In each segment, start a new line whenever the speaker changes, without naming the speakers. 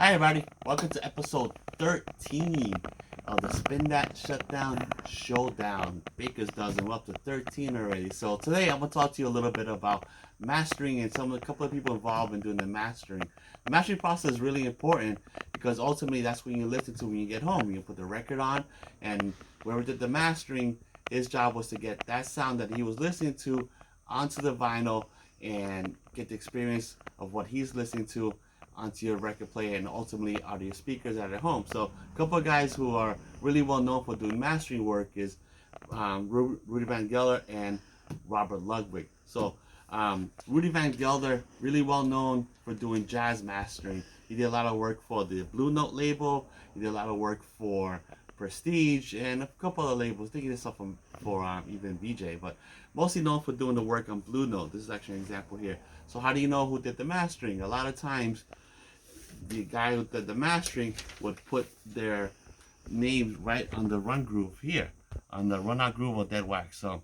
Hi, everybody. Welcome to episode 13 of the Spin That Shutdown Showdown. Baker's Dozen. We're up to 13 already. So today I'm going to talk to you a little bit about mastering and a couple of people involved in doing the mastering. The mastering process is really important because ultimately that's when you listen to when you get home. You put the record on, and whoever did the mastering, his job was to get that sound that he was listening to onto the vinyl and get the experience of what he's listening to onto your record player and ultimately onto your speakers at home. So a couple of guys who are really well known for doing mastering work is Rudy Van Gelder and Robert Ludwig. So Rudy Van Gelder, really well known for doing jazz mastering. He did a lot of work for the Blue Note label. He did a lot of work for Prestige and a couple of labels. I think he did stuff for even VJ, but mostly known for doing the work on Blue Note. This is actually an example here. So how do you know who did the mastering? A lot of times the guy who did the mastering would put their names right on the run groove here, on the run out groove or dead wax. So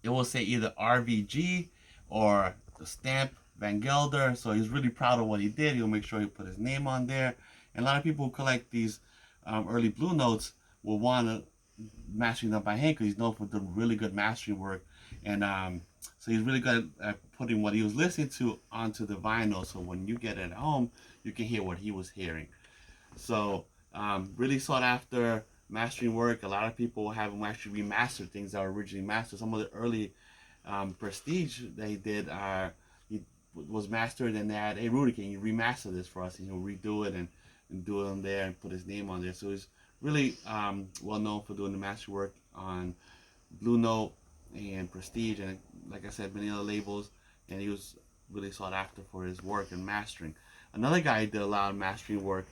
it will say either RVG or the stamp Van Gelder. So he's really proud of what he did. He'll make sure he put his name on there. And a lot of people who collect these early Blue Notes will want to mastering them by hand because he's known for doing really good mastering work. And so he's really good at putting what he was listening to onto the vinyl. So when you get it at home, you can hear what he was hearing. So really sought after mastering work. A lot of people have him actually remastered things that were originally mastered. Some of the early Prestige that he did, he was mastered, and they had, hey Rudy, can you remaster this for us? And he'll redo it and do it on there and put his name on there. So he's really well known for doing the master work on Blue Note and Prestige, and like I said, many other labels. And he was really sought after for his work in mastering. Another guy who did a lot of mastering work,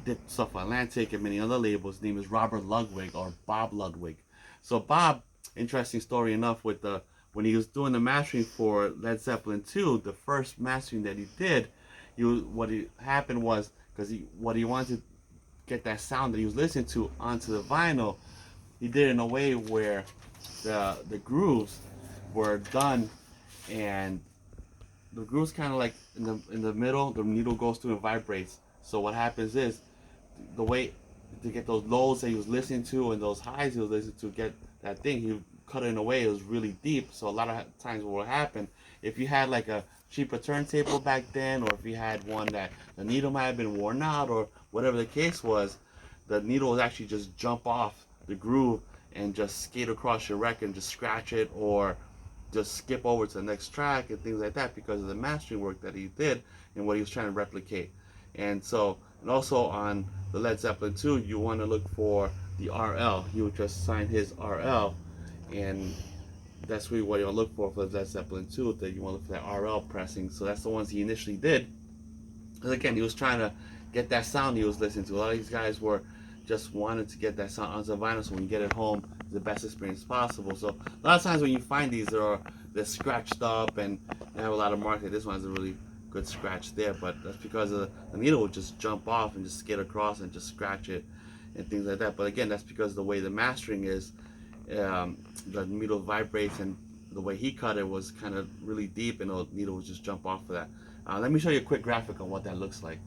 did stuff for Atlantic and many other labels. His name is Robert Ludwig, or Bob Ludwig. So Bob, interesting story enough, with the when he was doing the mastering for Led Zeppelin 2, the first mastering that he did, what happened was, because what he wanted to get that sound that he was listening to onto the vinyl, he did it in a way where the grooves were done, and the grooves kind of like in the middle, the needle goes through and vibrates. So what happens is, the way to get those lows that he was listening to and those highs he was listening to, get that thing, he cut it in a way it was really deep. So a lot of times what will happen, if you had like a cheaper turntable back then, or if you had one that the needle might have been worn out or whatever the case was, the needle would actually just jump off the groove and just skate across your record and just scratch it, or just skip over to the next track and things like that, because of the mastering work that he did and what he was trying to replicate. And so, and also on the Led Zeppelin 2, you want to look for the RL. He would just sign his RL, and that's really what you'll look for the Led Zeppelin 2, that you want to look for that RL pressing. So that's the ones he initially did. Because again, he was trying to get that sound he was listening to. A lot of these guys were just wanted to get that sound onto the vinyl, so when you get it home, the best experience possible. So a lot of times when you find these, they're scratched up and they have a lot of marking. This one has a really good scratch there, but that's because the needle would just jump off and just skate across and just scratch it and things like that. But again, that's because the way the mastering is, the needle vibrates, and the way he cut it was kind of really deep, and the needle would just jump off of that. Let me show you a quick graphic on what that looks like.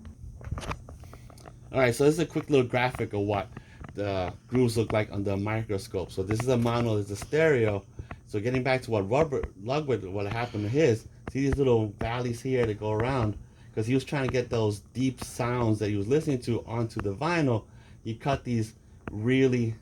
All right, so this is a quick little graphic of what the grooves look like under a microscope. So this is a mono, this is a stereo. So getting back to what Robert Ludwig, what happened to his, see these little valleys here that go around, because he was trying to get those deep sounds that he was listening to onto the vinyl. He cut these really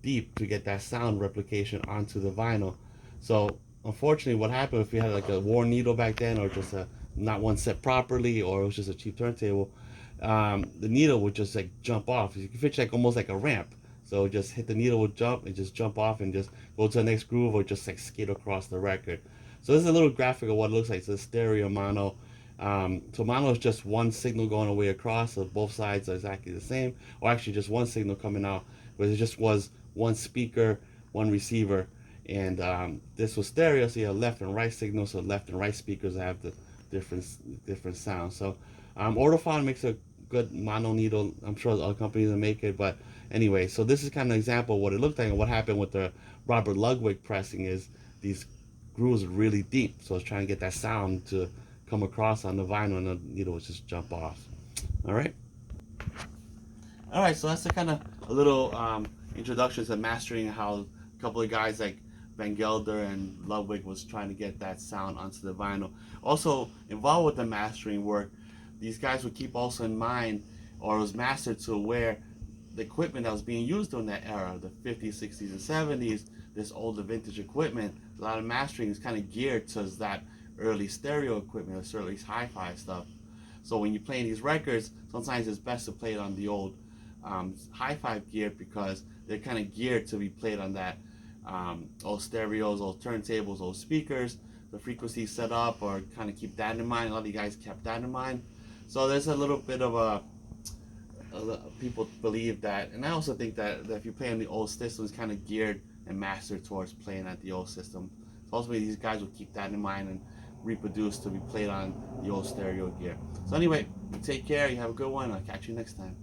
deep to get that sound replication onto the vinyl. So unfortunately, what happened, if you had like a worn needle back then, or just a not one set properly, or it was just a cheap turntable, the needle would just like jump off. You can picture like almost like a ramp. So just hit the needle, would jump and just jump off and just go to the next groove, or just like skate across the record. So this is a little graphic of what it looks like. It's a stereo mono. So mono is just one signal going away across, so both sides are exactly the same, or actually just one signal coming out, but it just was one speaker, one receiver, and this was stereo, so you have left and right signals, so left and right speakers have the different sounds. So Ortofon makes a good mono needle. I'm sure other companies will make it, but anyway, so this is kind of an example of what it looked like. And what happened with the Robert Ludwig pressing is these grooves are really deep, so it's trying to get that sound to come across on the vinyl, and the needle would just jump off. All right. All right. So that's a kind of a little introduction to mastering, how a couple of guys like Van Gelder and Ludwig was trying to get that sound onto the vinyl. Also involved with the mastering work, these guys would keep also in mind, or it was mastered to where the equipment that was being used during that era, the 50s, 60s, and 70s, this older vintage equipment, a lot of mastering is kind of geared towards that early stereo equipment, or certainly hi-fi stuff. So when you're playing these records, sometimes it's best to play it on the old hi-fi gear, because they're kind of geared to be played on that old stereos, old turntables, old speakers. The frequency set up, or kind of keep that in mind. A lot of you guys kept that in mind. So there's a little bit of people believe that, and I also think that if you play on the old system, it's kind of geared and mastered towards playing at the old system. So ultimately, these guys will keep that in mind and reproduce to be played on the old stereo gear. So anyway, you take care. You have a good one. I'll catch you next time.